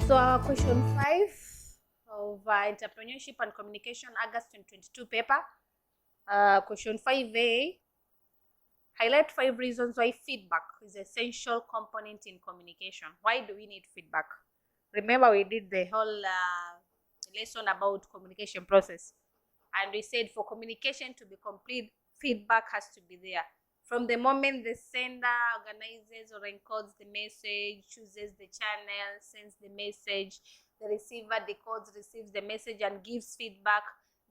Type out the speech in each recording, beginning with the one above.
So our question 5 of Entrepreneurship and Communication, August 2022 paper. Question 5A, highlight 5 reasons why feedback is an essential component in communication. Why do we need feedback? Remember, we did the whole lesson about communication process, and we said for communication to be complete, feedback has to be there. From the moment the sender organizes or encodes the message, chooses the channel, sends the message, the receiver decodes, receives the message, and gives feedback.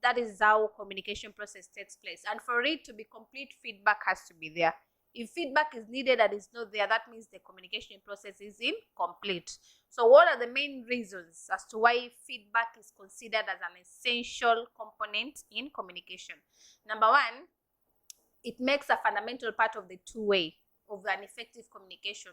That is how communication process takes place. And for it to be complete, feedback has to be there. If feedback is needed and is not there, that means the communication process is incomplete. So what are the main reasons as to why feedback is considered as an essential component in communication? Number one, it makes a fundamental part of the two-way of an effective communication.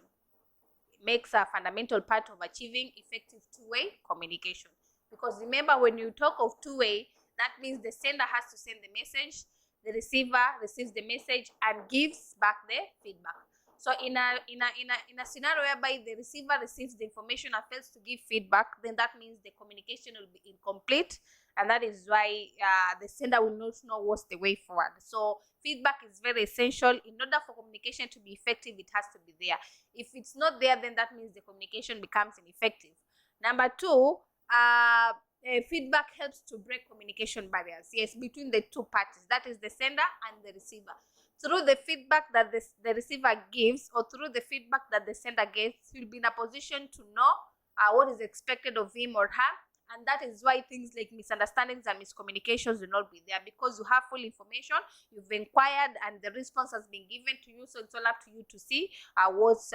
It makes a fundamental part of achieving effective two-way communication. Because remember, when you talk of two-way, that means the sender has to send the message, the receiver receives the message and gives back the feedback. So in a scenario whereby the receiver receives the information and fails to give feedback, then that means the communication will be incomplete, and that is why the sender will not know what's the way forward. So feedback is very essential. In order for communication to be effective, it has to be there. If it's not there, then that means the communication becomes ineffective. Number two, feedback helps to break communication barriers, yes, between the two parties, that is the sender and the receiver. Through the feedback that the receiver gives, or through the feedback that the sender gets, he'll be in a position to know what is expected of him or her. And that is why things like misunderstandings and miscommunications will not be there, because you have full information, you've inquired, and the response has been given to you. So it's all up to you to see what's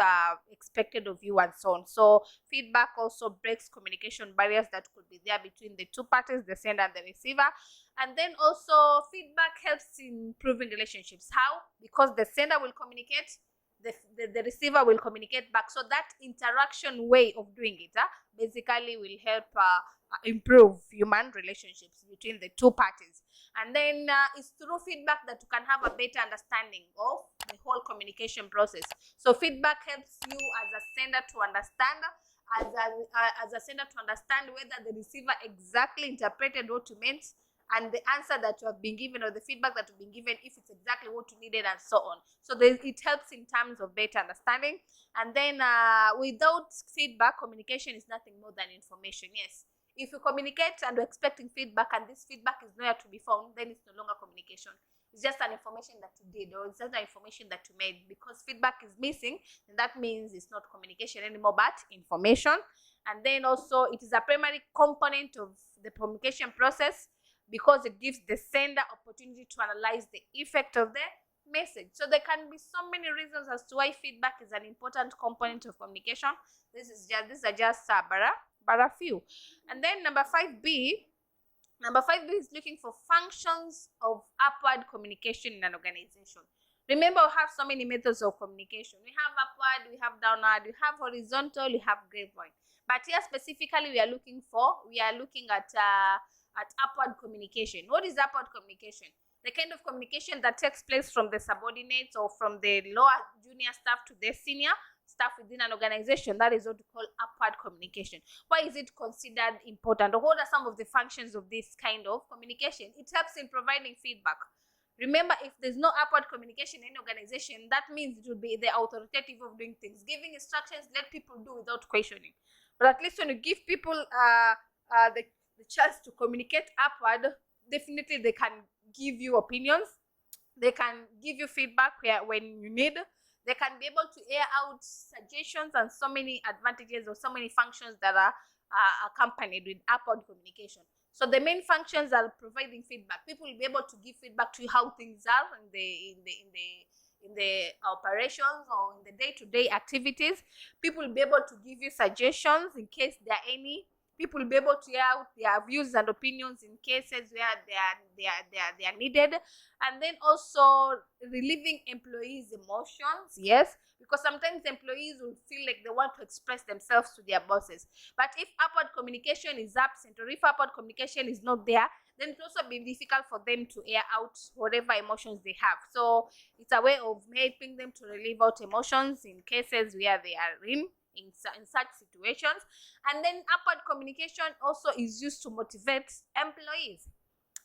expected of you and so on. So feedback also breaks communication barriers that could be there between the two parties, the sender and the receiver. And then also feedback helps in improving relationships. How? Because the sender will communicate, the receiver will communicate back. So that interaction way of doing it basically will help improve human relationships between the two parties. And then it's through feedback that you can have a better understanding of the whole communication process. So feedback helps you as a sender to understand, as a sender to understand whether the receiver exactly interpreted what you meant, and the answer that you have been given, or the feedback that you've been given, if it's exactly what you needed, and so on. So it helps in terms of better understanding. And then without feedback, communication is nothing more than information. Yes, if you communicate and you're expecting feedback and this feedback is nowhere to be found, then it's no longer communication. It's just an information that you did, or it's just an information that you made. Because feedback is missing, and that means it's not communication anymore, but information. And then also it is a primary component of the communication process, because it gives the sender opportunity to analyze the effect of the message. So there can be so many reasons as to why feedback is an important component of communication. These are just but a few. And then number 5B is looking for functions of upward communication in an organization. Remember, we have so many methods of communication. We have upward, we have downward, we have horizontal, we have grapevine. But here specifically, we are looking at upward communication. What is upward communication? The kind of communication that takes place from the subordinates or from the lower junior staff to the senior staff within an organization. That is what we call upward communication. Why is it considered important? Or what are some of the functions of this kind of communication? It helps in providing feedback. Remember, if there's no upward communication in an organization, that means it will be the authoritative of doing things. Giving instructions, let people do without questioning. But at least when you give people the chance to communicate upward, definitely they can give you opinions, they can give you feedback when you need, they can be able to air out suggestions, and so many advantages or so many functions that are accompanied with upward communication. So the main functions are providing feedback. People will be able to give feedback to you how things are in the operations or in the day-to-day activities. People will be able to give you suggestions in case there are any. People will be able to air out their views and opinions in cases where they are needed. And then also relieving employees' emotions, yes, because sometimes employees will feel like they want to express themselves to their bosses. But if upward communication is absent, or if upward communication is not there, then it will also be difficult for them to air out whatever emotions they have. So it's a way of helping them to relieve out emotions in cases where they are in in such situations. And then upward communication also is used to motivate employees.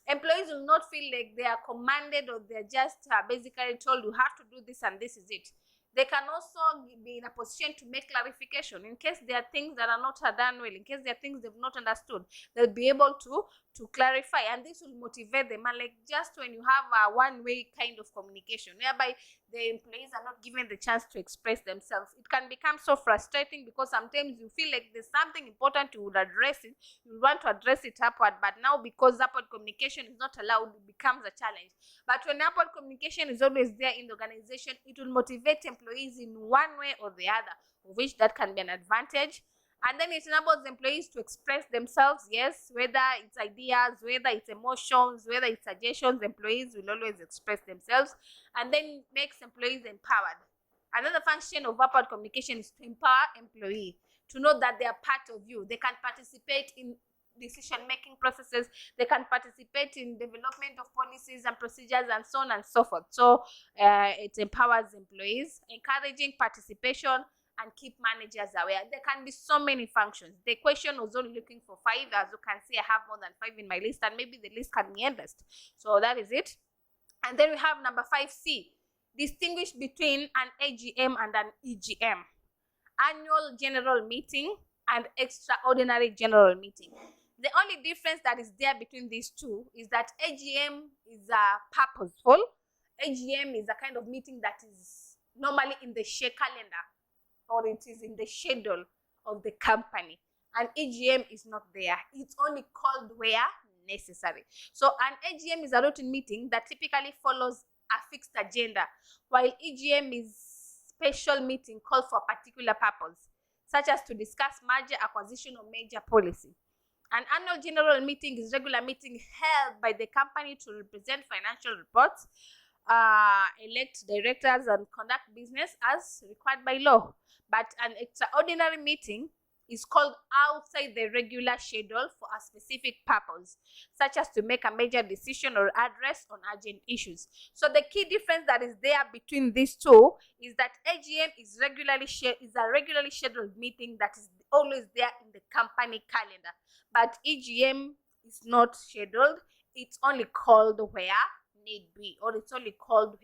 Employees will not feel like they are commanded or they're just basically told you have to do this and this is it. They can also be in a position to make clarification in case there are things that are not done well, in case there are things they've not understood. They'll be able to clarify, and this will motivate them. And like just when you have a one-way kind of communication whereby the employees are not given the chance to express themselves, it can become so frustrating because sometimes you feel like there's something important, you would address it, you want to address it upward, but now because upward communication is not allowed, it becomes a challenge. But when upward communication is always there in the organization, it will motivate employees in one way or the other, of which that can be an advantage. And then it enables employees to express themselves, yes, whether it's ideas, whether it's emotions, whether it's suggestions, employees will always express themselves, and then makes employees empowered. Another function of upward communication is to empower employees, to know that they are part of you. They can participate in decision-making processes, they can participate in development of policies and procedures and so on and so forth. So it empowers employees, encouraging participation, and keep managers aware. There can be so many functions. The question was only looking for 5. As you can see, I have more than 5 in my list, and maybe the list can be endless. So that is it. And then we have number 5C, distinguish between an AGM and an EGM, annual general meeting and extraordinary general meeting. The only difference that is there between these two is that AGM is purposeful. AGM is a kind of meeting that is normally in the calendar, or it is in the schedule of the company, and EGM is not there. It's only called where necessary. So an AGM is a routine meeting that typically follows a fixed agenda, while EGM is special meeting called for a particular purpose, such as to discuss merger, acquisition, or major policy. An annual general meeting is regular meeting held by the company to represent financial reports, elect directors, and conduct business as required by law. But an extraordinary meeting is called outside the regular schedule for a specific purpose, such as to make a major decision or address on urgent issues. So the key difference that is there between these two is that AGM is a regularly scheduled meeting that is always there in the company calendar, but EGM is not scheduled. It's only called where need be, or it's only called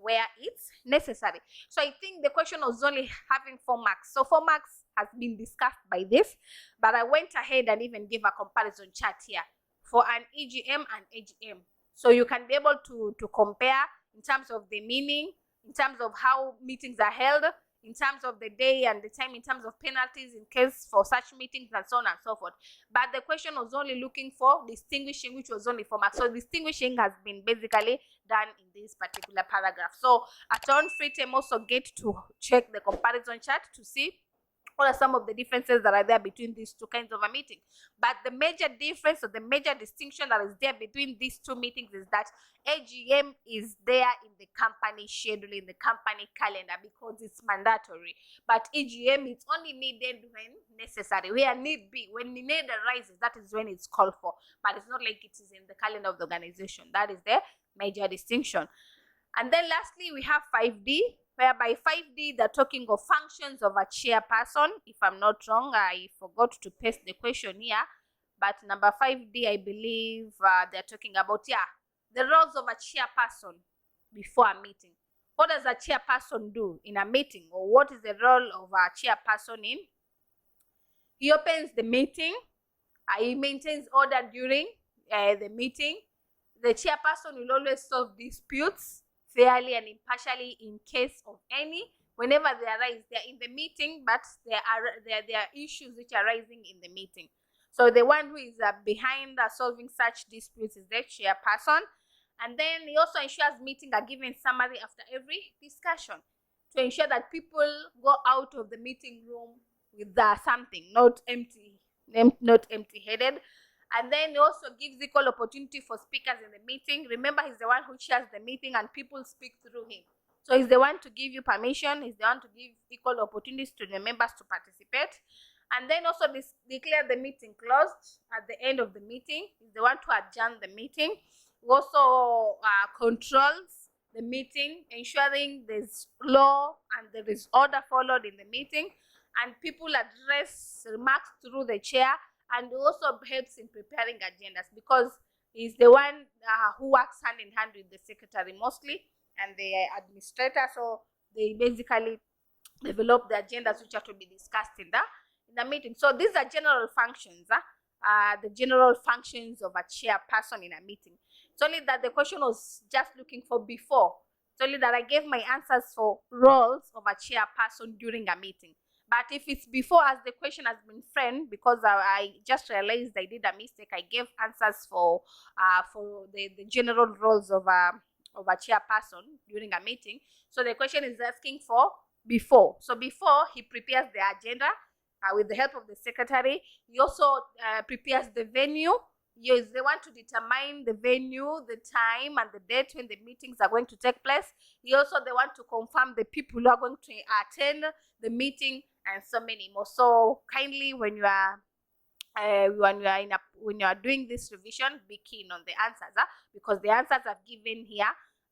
where it's necessary. So I think the question was only having 4 marks. So 4 marks has been discussed by this, but I went ahead and even gave a comparison chart here for an EGM and AGM. So you can be able to compare in terms of the meaning, in terms of how meetings are held, in terms of the day and the time, in terms of penalties in case for such meetings, and so on and so forth. But the question was only looking for distinguishing, which was only 4 marks. So distinguishing has been basically done in this particular paragraph. So at your own free time, also get to check the comparison chart to see what are some of the differences that are there between these two kinds of a meeting. But the major difference, or the major distinction that is there between these two meetings, is that AGM is there in the company schedule, in the company calendar, because it's mandatory. But EGM is only needed when necessary, where need be. When the need arises, that is when it's called for. But it's not like it is in the calendar of the organization. That is the major distinction. And then lastly, we have 5D, whereby 5D, they're talking of functions of a chairperson. If I'm not wrong, I forgot to paste the question here, but number 5D, I believe they're talking about, the roles of a chairperson before a meeting. What does a chairperson do in a meeting, or what is the role of a chairperson in? He opens the meeting, he maintains order during the meeting. The chairperson will always solve disputes fairly and impartially in case of any. Whenever they arise, they're in the meeting, but there are issues which are rising in the meeting. So the one who is behind solving such disputes is the chairperson. And then he also ensures meetings are given summary after every discussion, to ensure that people go out of the meeting room with something, not empty-headed. And then he also gives equal opportunity for speakers in the meeting. Remember, he's the one who chairs the meeting and people speak through him. So he's the one to give you permission. He's the one to give equal opportunities to the members to participate. And then also declare the meeting closed at the end of the meeting. He's the one to adjourn the meeting. He also controls the meeting, ensuring there's law and there is order followed in the meeting. and people address remarks through the chair, and also helps in preparing agendas because he's the one who works hand in hand with the secretary mostly and the administrator. So they basically develop the agendas which are to be discussed in the meeting. So these are general functions, the general functions of a chairperson in a meeting. It's only that the question was just looking for before. It's only that I gave my answers for roles of a chairperson during a meeting. But if it's before, as the question has been framed, because I just realized I did a mistake, I gave answers for the general roles of a chairperson during a meeting. So the question is asking for before. So before, he prepares the agenda with the help of the secretary. He also prepares the venue. He is the one to determine the venue, the time, and the date when the meetings are going to take place. He also the one to confirm the people who are going to attend the meeting, and so many more. So kindly, when you are when you are doing this revision, be keen on the answers, because the answers I've given here,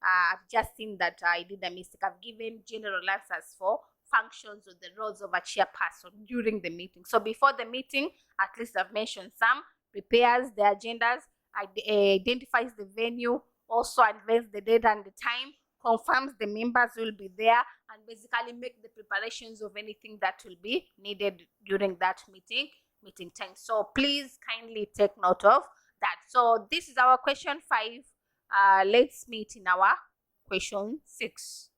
I've just seen that I did a mistake. I've given general answers for functions or the roles of a chairperson during the meeting. So before the meeting, at least I've mentioned some: prepares the agendas, identifies the venue, also advanced the date and the time, confirms the members will be there, and basically make the preparations of anything that will be needed during that meeting time. So please kindly take note of that. So this is our question 5. Let's meet in our question 6.